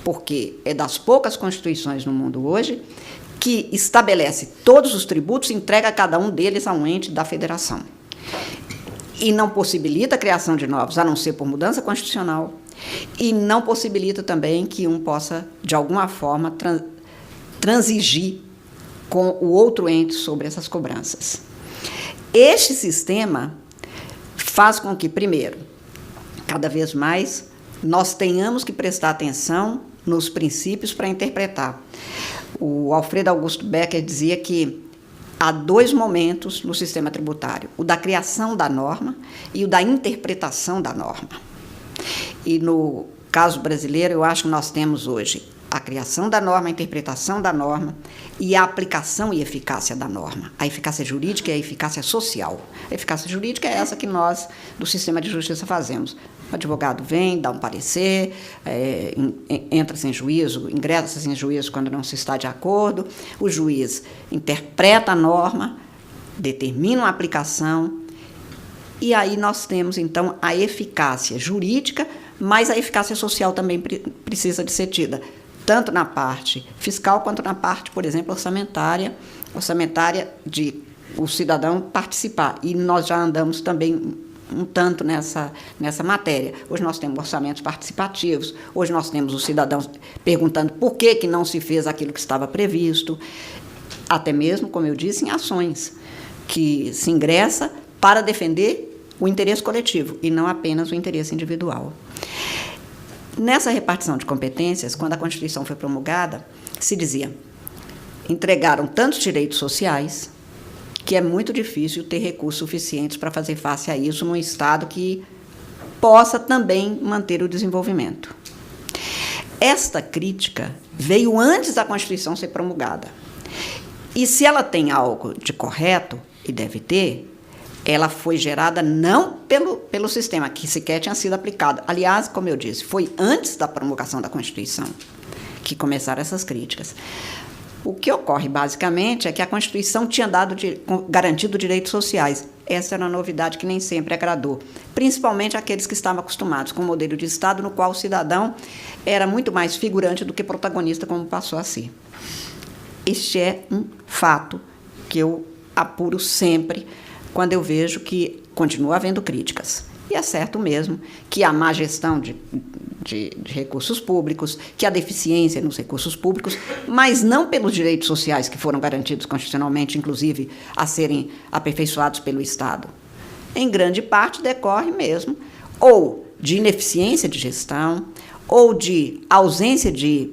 porque é das poucas constituições no mundo hoje que estabelece todos os tributos e entrega cada um deles a um ente da federação. E não possibilita a criação de novos, a não ser por mudança constitucional, e não possibilita também que um possa, de alguma forma, transigir com o outro ente sobre essas cobranças. Este sistema faz com que, primeiro, cada vez mais, nós tenhamos que prestar atenção nos princípios para interpretar. O Alfredo Augusto Becker dizia que há dois momentos no sistema tributário, o da criação da norma e o da interpretação da norma. E no caso brasileiro, eu acho que nós temos hoje a criação da norma, a interpretação da norma e a aplicação e eficácia da norma. A eficácia jurídica e a eficácia social. A eficácia jurídica é essa que nós, do sistema de justiça, fazemos. O advogado vem, dá um parecer, entra-se em juízo, ingressa-se em juízo quando não se está de acordo, o juiz interpreta a norma, determina uma aplicação, e aí nós temos, então, a eficácia jurídica, mas a eficácia social também precisa de ser tida, tanto na parte fiscal quanto na parte, por exemplo, orçamentária de o cidadão participar. E nós já andamos também um tanto nessa matéria. Hoje nós temos orçamentos participativos, hoje nós temos os cidadãos perguntando por que não se fez aquilo que estava previsto, até mesmo, como eu disse, em ações que se ingressa para defender o interesse coletivo e não apenas o interesse individual. Nessa repartição de competências, quando a Constituição foi promulgada, se dizia: entregaram tantos direitos sociais que é muito difícil ter recursos suficientes para fazer face a isso num Estado que possa também manter o desenvolvimento. Esta crítica veio antes da Constituição ser promulgada. E se ela tem algo de correto, e deve ter, ela foi gerada não pelo sistema, que sequer tinha sido aplicado. Aliás, como eu disse, foi antes da promulgação da Constituição que começaram essas críticas. O que ocorre, basicamente, é que a Constituição tinha garantido direitos sociais. Essa era uma novidade que nem sempre agradou, principalmente aqueles que estavam acostumados com o modelo de Estado, no qual o cidadão era muito mais figurante do que protagonista, como passou a ser. Este é um fato que eu apuro sempre quando eu vejo que continua havendo críticas. E é certo mesmo que a má gestão de recursos públicos, que a deficiência nos recursos públicos, mas não pelos direitos sociais que foram garantidos constitucionalmente, inclusive a serem aperfeiçoados pelo Estado. Em grande parte decorre mesmo ou de ineficiência de gestão, ou de ausência de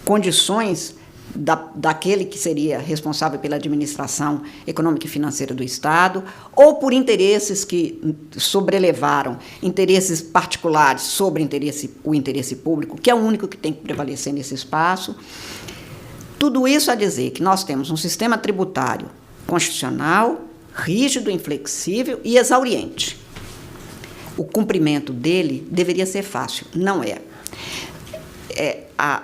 condições daquele que seria responsável pela administração econômica e financeira do Estado, ou por interesses que sobrelevaram interesses particulares sobre o interesse público, que é o único que tem que prevalecer nesse espaço. Tudo isso a dizer que nós temos um sistema tributário constitucional, rígido, inflexível e exauriente. O cumprimento dele deveria ser fácil, não é.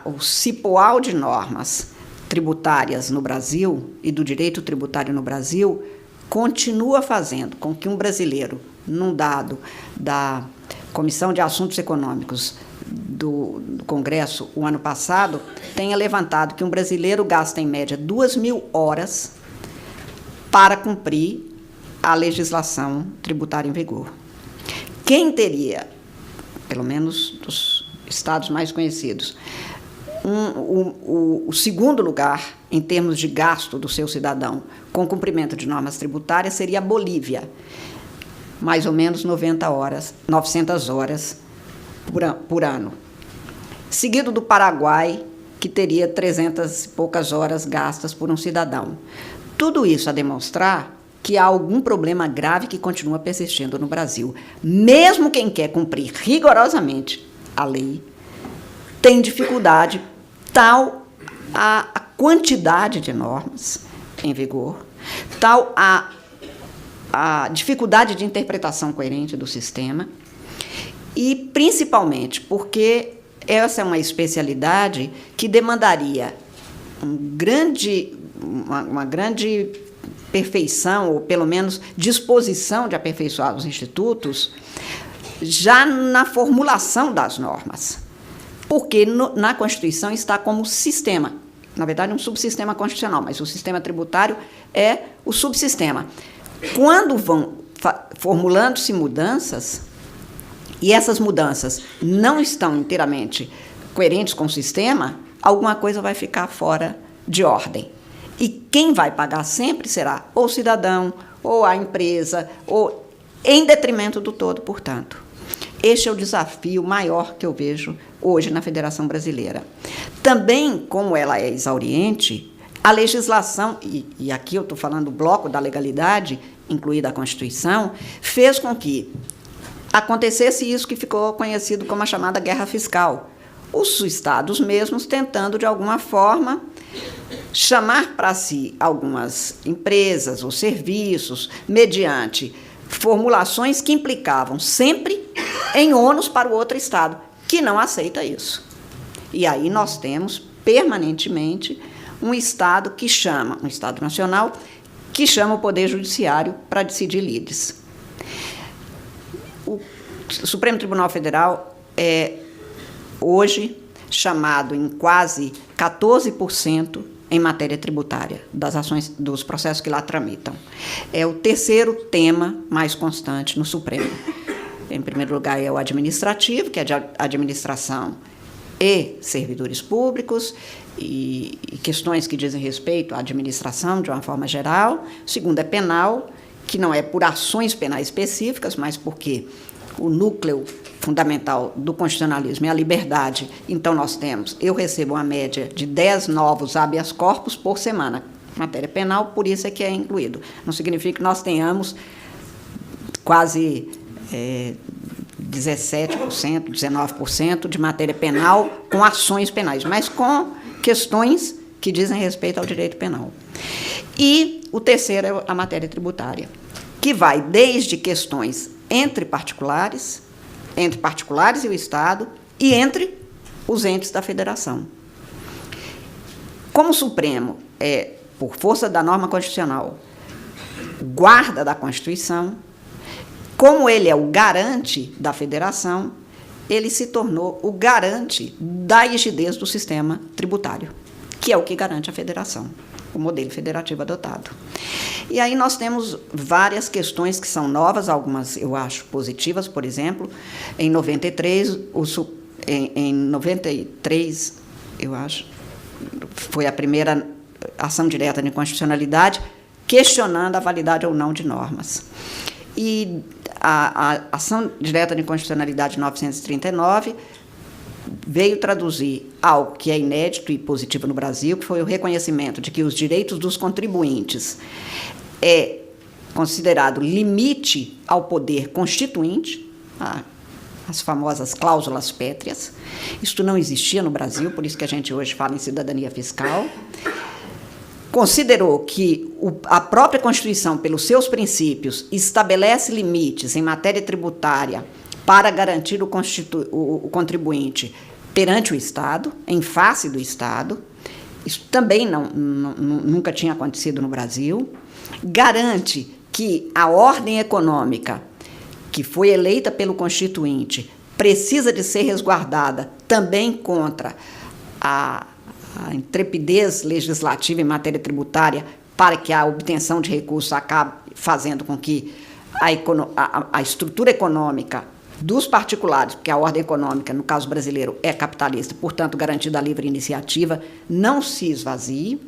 O cipoal de normas tributárias no Brasil e do direito tributário no Brasil continua fazendo com que um brasileiro, num dado da Comissão de Assuntos Econômicos do Congresso, o ano passado, tenha levantado que um brasileiro gasta, em média, 2.000 horas para cumprir a legislação tributária em vigor. Quem teria, pelo menos dos estados mais conhecidos, o segundo lugar em termos de gasto do seu cidadão com cumprimento de normas tributárias seria a Bolívia, mais ou menos 900 horas por ano, seguido do Paraguai, que teria 300 e poucas horas gastas por um cidadão. Tudo isso a demonstrar que há algum problema grave que continua persistindo no Brasil. Mesmo quem quer cumprir rigorosamente a lei tem dificuldade, tal a quantidade de normas em vigor, tal a dificuldade de interpretação coerente do sistema, e principalmente porque essa é uma especialidade que demandaria uma grande perfeição, ou pelo menos disposição de aperfeiçoar os institutos, já na formulação das normas. Porque na Constituição está como sistema, na verdade, um subsistema constitucional, mas o sistema tributário é o subsistema. Quando vão formulando-se mudanças, e essas mudanças não estão inteiramente coerentes com o sistema, alguma coisa vai ficar fora de ordem. E quem vai pagar sempre será ou o cidadão, ou a empresa, ou em detrimento do todo, portanto. Este é o desafio maior que eu vejo hoje na Federação Brasileira. Também, como ela é exauriente, a legislação, e aqui eu estou falando do bloco da legalidade, incluída a Constituição, fez com que acontecesse isso que ficou conhecido como a chamada guerra fiscal. Os estados mesmos tentando, de alguma forma, chamar para si algumas empresas ou serviços mediante formulações que implicavam sempre em ônus para o outro estado, que não aceita isso. E aí nós temos, permanentemente, um Estado nacional, que chama o Poder Judiciário para decidir lides. O Supremo Tribunal Federal é, hoje, chamado em quase 14% em matéria tributária, das ações, dos processos que lá tramitam. É o terceiro tema mais constante no Supremo. Em primeiro lugar, é o administrativo, que é de administração e servidores públicos, e questões que dizem respeito à administração de uma forma geral. O segundo é penal, que não é por ações penais específicas, mas porque o núcleo fundamental do constitucionalismo é a liberdade. Então, eu recebo uma média de 10 novos habeas corpus por semana, matéria penal, por isso é que é incluído. Não significa que nós tenhamos quase 17%, 19% de matéria penal com ações penais, mas com questões que dizem respeito ao direito penal. E o terceiro é a matéria tributária, que vai desde questões entre particulares e o Estado, e entre os entes da Federação. Como o Supremo é, por força da norma constitucional, guarda da Constituição, como ele é o garante da Federação, ele se tornou o garante da rigidez do sistema tributário, que é o que garante a Federação, o modelo federativo adotado. E aí nós temos várias questões que são novas, algumas eu acho positivas. Por exemplo, em 93, eu acho, foi a primeira ação direta de inconstitucionalidade questionando a validade ou não de normas. E a ação direta de inconstitucionalidade 939 veio traduzir algo que é inédito e positivo no Brasil, que foi o reconhecimento de que os direitos dos contribuintes é considerado limite ao poder constituinte, as famosas cláusulas pétreas. Isto não existia no Brasil, por isso que a gente hoje fala em cidadania fiscal. Considerou que a própria Constituição, pelos seus princípios, estabelece limites em matéria tributária para garantir o contribuinte perante o Estado, em face do Estado. Isso também nunca tinha acontecido no Brasil. Garante que a ordem econômica que foi eleita pelo Constituinte precisa de ser resguardada também contra a intrepidez legislativa em matéria tributária, para que a obtenção de recursos acabe fazendo com que a estrutura econômica dos particulares, porque a ordem econômica, no caso brasileiro, é capitalista, portanto, garantida a livre iniciativa, não se esvazie.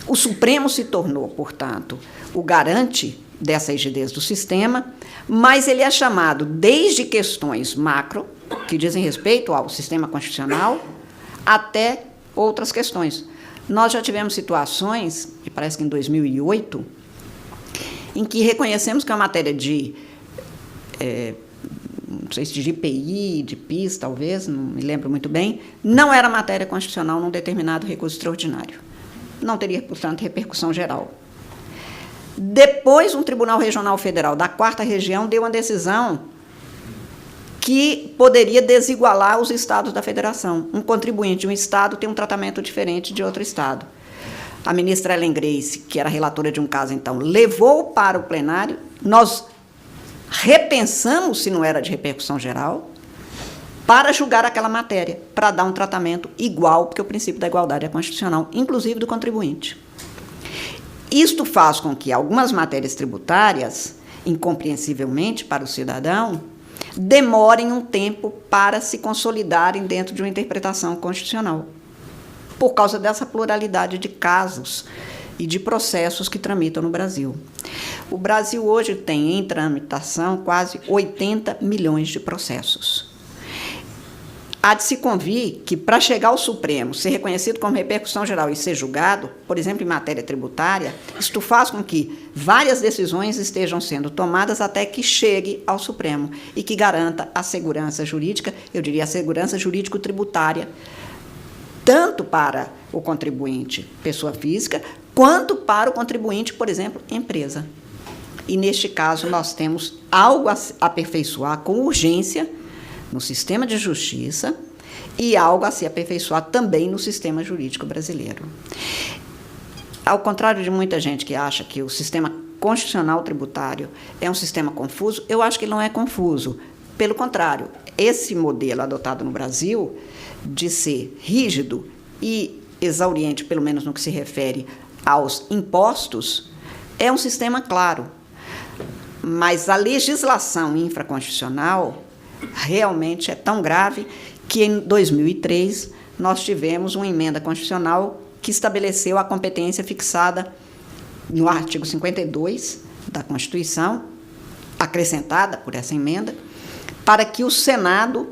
O Supremo se tornou, portanto, o garante dessa rigidez do sistema, mas ele é chamado desde questões macro, que dizem respeito ao sistema constitucional, até outras questões. Nós já tivemos situações, e parece que em 2008, em que reconhecemos que a matéria de, não sei se de IPI, de PIS, talvez, não me lembro muito bem, não era matéria constitucional num determinado recurso extraordinário. Não teria, portanto, repercussão geral. Depois, um Tribunal Regional Federal da 4ª Região deu uma decisão que poderia desigualar os estados da federação. Um contribuinte de um estado tem um tratamento diferente de outro estado. A ministra Ellen Grace, que era relatora de um caso, então, levou para o plenário. Nós repensamos se não era de repercussão geral para julgar aquela matéria, para dar um tratamento igual, porque o princípio da igualdade é constitucional, inclusive do contribuinte. Isto faz com que algumas matérias tributárias, incompreensivelmente para o cidadão, demorem um tempo para se consolidarem dentro de uma interpretação constitucional, por causa dessa pluralidade de casos e de processos que tramitam no Brasil. O Brasil hoje tem em tramitação quase 80 milhões de processos. Há de se convir que, para chegar ao Supremo, ser reconhecido como repercussão geral e ser julgado, por exemplo, em matéria tributária, isto faz com que várias decisões estejam sendo tomadas até que chegue ao Supremo e que garanta a segurança jurídica, eu diria a segurança jurídico-tributária, tanto para o contribuinte, pessoa física, quanto para o contribuinte, por exemplo, empresa. E, neste caso, nós temos algo a aperfeiçoar com urgência no sistema de justiça e algo a se aperfeiçoar também no sistema jurídico brasileiro. Ao contrário de muita gente que acha que o sistema constitucional tributário é um sistema confuso, eu acho que ele não é confuso. Pelo contrário, esse modelo adotado no Brasil, de ser rígido e exauriente, pelo menos no que se refere aos impostos, é um sistema claro. Mas a legislação infraconstitucional realmente é tão grave que, em 2003, nós tivemos uma emenda constitucional que estabeleceu a competência fixada no artigo 52 da Constituição, acrescentada por essa emenda, para que o Senado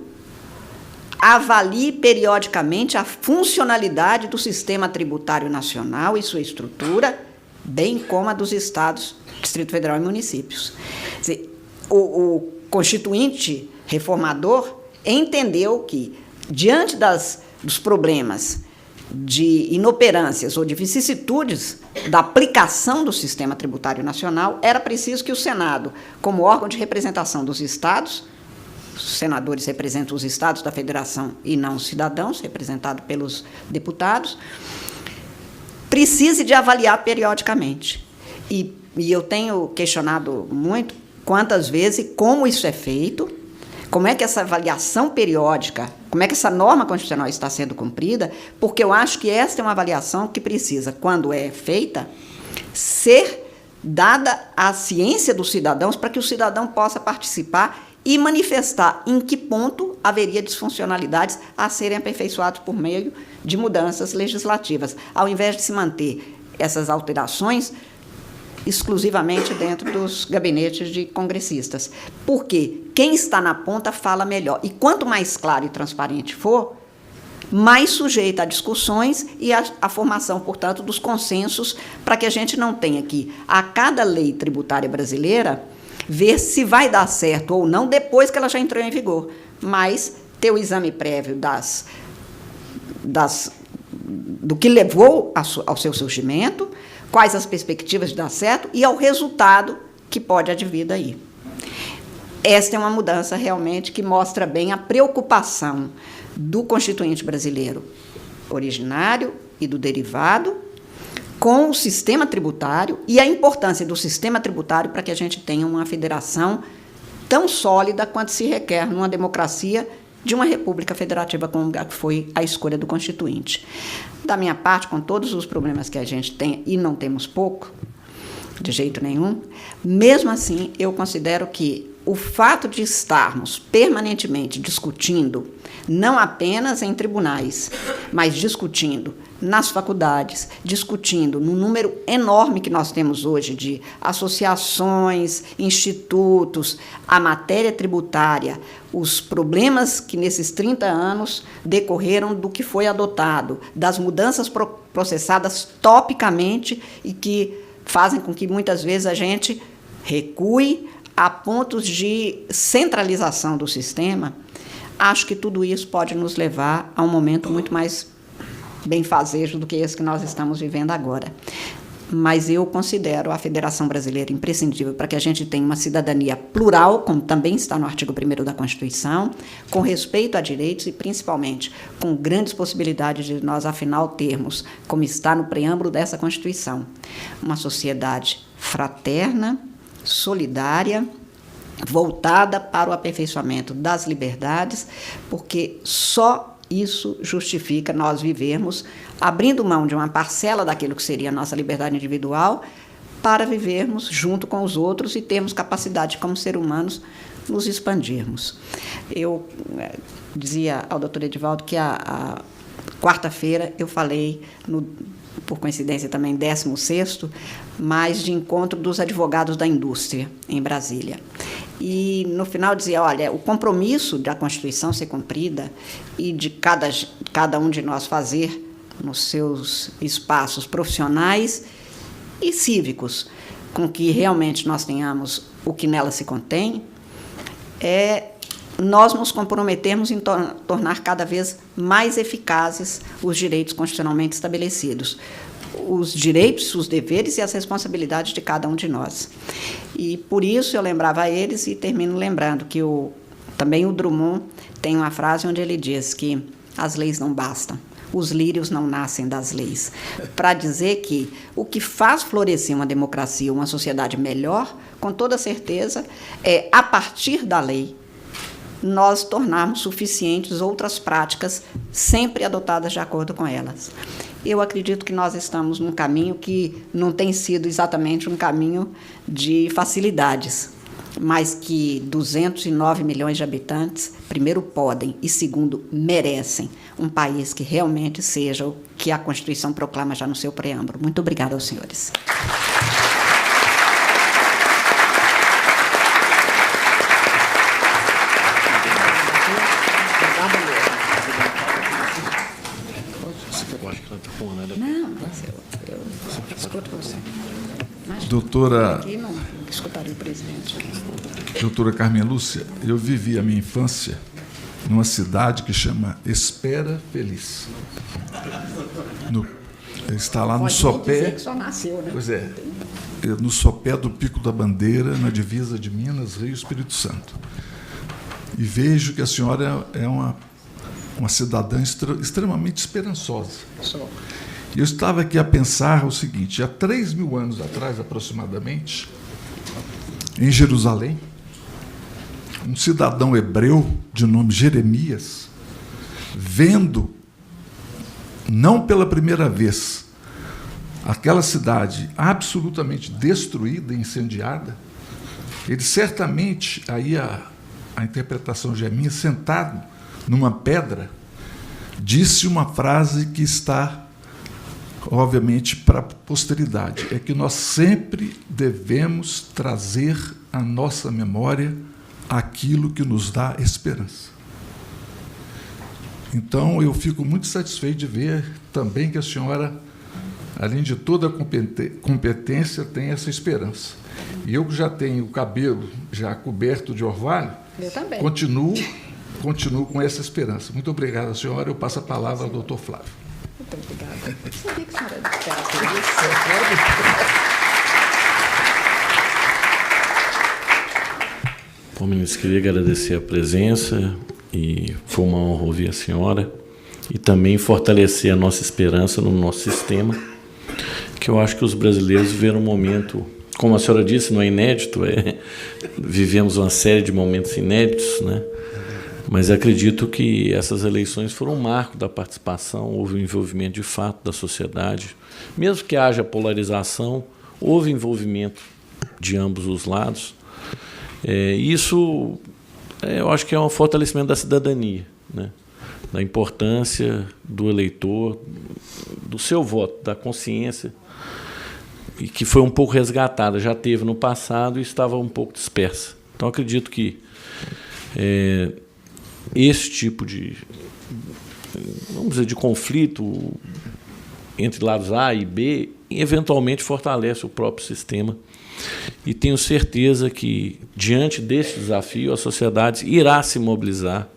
avalie periodicamente a funcionalidade do sistema tributário nacional e sua estrutura, bem como a dos estados, Distrito Federal e municípios. Quer dizer, o constituinte reformador entendeu que, diante dos problemas de inoperâncias ou de vicissitudes da aplicação do sistema tributário nacional, era preciso que o Senado, como órgão de representação dos estados, os senadores representam os estados da federação e não os cidadãos, representados pelos deputados, precise de avaliar periodicamente. E eu tenho questionado muito quantas vezes e como isso é feito, como é que essa avaliação periódica, como é que essa norma constitucional está sendo cumprida, porque eu acho que esta é uma avaliação que precisa, quando é feita, ser dada à ciência dos cidadãos para que o cidadão possa participar e manifestar em que ponto haveria disfuncionalidades a serem aperfeiçoadas por meio de mudanças legislativas, ao invés de se manter essas alterações exclusivamente dentro dos gabinetes de congressistas. Porque quem está na ponta fala melhor. E quanto mais claro e transparente for, mais sujeita a discussões e a formação, portanto, dos consensos, para que a gente não tenha que, a cada lei tributária brasileira, ver se vai dar certo ou não depois que ela já entrou em vigor, mas ter o exame prévio do que levou ao seu surgimento, quais as perspectivas de dar certo e ao resultado que pode advir daí. Esta é uma mudança realmente que mostra bem a preocupação do Constituinte brasileiro originário e do derivado com o sistema tributário e a importância do sistema tributário para que a gente tenha uma federação tão sólida quanto se requer numa democracia de uma república federativa como foi a escolha do Constituinte. Da minha parte, com todos os problemas que a gente tem, e não temos pouco, de jeito nenhum, mesmo assim, eu considero que o fato de estarmos permanentemente discutindo, não apenas em tribunais, mas discutindo nas faculdades, discutindo no número enorme que nós temos hoje de associações, institutos, a matéria tributária, os problemas que nesses 30 anos decorreram do que foi adotado, das mudanças processadas topicamente e que fazem com que muitas vezes a gente recue a pontos de centralização do sistema. Acho que tudo isso pode nos levar a um momento muito mais benfazejo do que esse que nós estamos vivendo agora. Mas eu considero a Federação Brasileira imprescindível para que a gente tenha uma cidadania plural, como também está no artigo 1º da Constituição, com respeito a direitos e, principalmente, com grandes possibilidades de nós, afinal, termos, como está no preâmbulo dessa Constituição, uma sociedade fraterna, solidária, voltada para o aperfeiçoamento das liberdades, porque só isso justifica nós vivermos abrindo mão de uma parcela daquilo que seria a nossa liberdade individual para vivermos junto com os outros e termos capacidade, como seres humanos, nos expandirmos. Eu dizia ao doutor Edivaldo que a quarta-feira eu falei, por coincidência também, 16º, mas de encontro dos advogados da indústria em Brasília. E, no final, dizia, olha, o compromisso da Constituição ser cumprida e de cada um de nós fazer nos seus espaços profissionais e cívicos, com que realmente nós tenhamos o que nela se contém, é nós nos comprometermos em tornar cada vez mais eficazes os direitos constitucionalmente estabelecidos, os direitos, os deveres e as responsabilidades de cada um de nós. E, por isso, eu lembrava a eles e termino lembrando que também o Drummond tem uma frase onde ele diz que as leis não bastam, os lírios não nascem das leis, para dizer que o que faz florescer uma democracia, uma sociedade melhor, com toda certeza, é, a partir da lei, nós tornarmos suficientes outras práticas sempre adotadas de acordo com elas. Eu acredito que nós estamos num caminho que não tem sido exatamente um caminho de facilidades, mas que 209 milhões de habitantes, primeiro, podem e, segundo, merecem um país que realmente seja o que a Constituição proclama já no seu preâmbulo. Muito obrigada aos senhores. Não, mas eu escuto você. Doutora... Aqui não escutaria o presidente. Doutora Carmen Lúcia, eu vivi a minha infância numa cidade que chama Espera Feliz. Está lá no sopé... Que só nasceu, né? Pois é, no sopé do Pico da Bandeira, na divisa de Minas, Rio e Espírito Santo. E vejo que a senhora é uma cidadã extremamente esperançosa. Sou. Eu estava aqui a pensar o seguinte, há 3.000 anos atrás, aproximadamente, em Jerusalém, um cidadão hebreu de nome Jeremias, vendo, não pela primeira vez, aquela cidade absolutamente destruída, incendiada, ele certamente, aí a interpretação de Jeremias, sentado numa pedra, disse uma frase que está, obviamente, para a posteridade, é que nós sempre devemos trazer à nossa memória aquilo que nos dá esperança. Então, eu fico muito satisfeito de ver também que a senhora, além de toda a competência, tem essa esperança. E eu que já tenho o cabelo já coberto de orvalho, Eu também. continuo com essa esperança. Muito obrigado, senhora. Eu passo a palavra ao doutor Flávio. Muito obrigada. Eu sabia que a senhora espera por isso. Bom, ministro, queria agradecer a presença e foi uma honra ouvir a senhora e também fortalecer a nossa esperança no nosso sistema, que eu acho que os brasileiros viveram um momento, como a senhora disse, não é inédito, vivemos uma série de momentos inéditos, né? Mas acredito que essas eleições foram um marco da participação, houve um envolvimento de fato da sociedade, mesmo que haja polarização, houve envolvimento de ambos os lados. Isso, eu acho que é um fortalecimento da cidadania, né? Da importância do eleitor, do seu voto, da consciência, e que foi um pouco resgatada, já teve no passado e estava um pouco dispersa. Então, acredito que esse tipo de, vamos dizer, de conflito entre lados A e B, eventualmente fortalece o próprio sistema. E tenho certeza que, diante desse desafio, a sociedade irá se mobilizar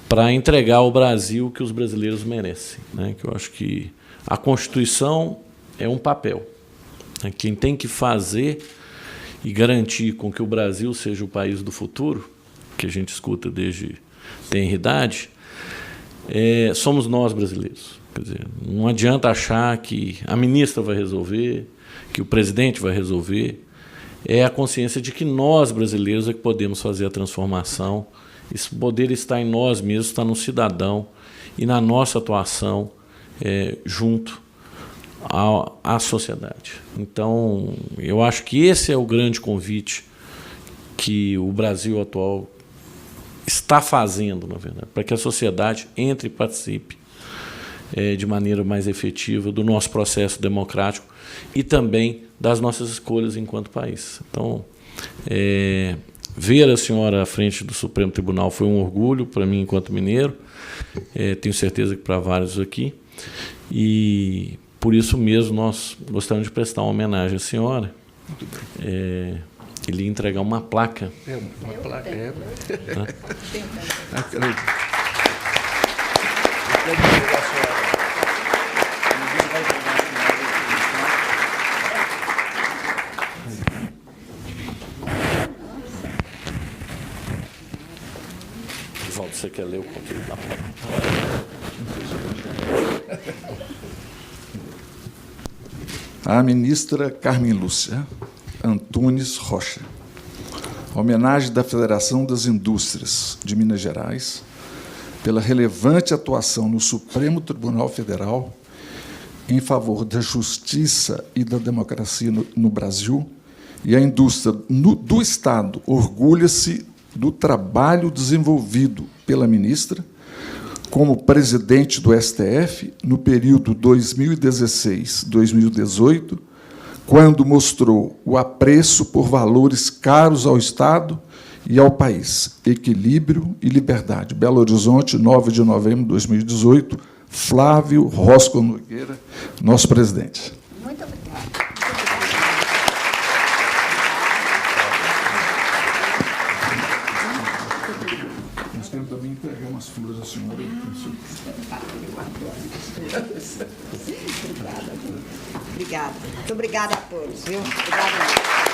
para entregar ao Brasil o que os brasileiros merecem, né? Que eu acho que a Constituição é um papel, né? Quem tem que fazer e garantir com que o Brasil seja o país do futuro, que a gente escuta desde tenridade, somos nós brasileiros. Quer dizer, não adianta achar que a ministra vai resolver, que o presidente vai resolver. É a consciência de que nós, brasileiros, é que podemos fazer a transformação. Esse poder está em nós mesmos, está no cidadão e na nossa atuação junto à sociedade. Então, eu acho que esse é o grande convite que o Brasil atual está fazendo, na verdade, para que a sociedade entre e participe de maneira mais efetiva do nosso processo democrático e também das nossas escolhas enquanto país. Então, ver a senhora à frente do Supremo Tribunal foi um orgulho para mim enquanto mineiro, tenho certeza que para vários aqui, e por isso mesmo nós gostaríamos de prestar uma homenagem à senhora e lhe entregar uma placa. Uma placa, Valdo, você quer ler o conteúdo da placa? A ministra Carmen Lúcia Antunes Rocha. Homenagem da Federação das Indústrias de Minas Gerais pela relevante atuação no Supremo Tribunal Federal em favor da justiça e da democracia no Brasil, e a indústria do Estado orgulha-se do trabalho desenvolvido pela ministra como presidente do STF no período 2016-2018, quando mostrou o apreço por valores caros ao Estado e ao país: equilíbrio e liberdade. Belo Horizonte, 9 de novembro de 2018, Flávio Rosco Nogueira, nosso presidente. Muito obrigada. Nós queremos também entregar umas flores à senhora. Obrigada. Muito obrigada a todos, viu? Obrigada.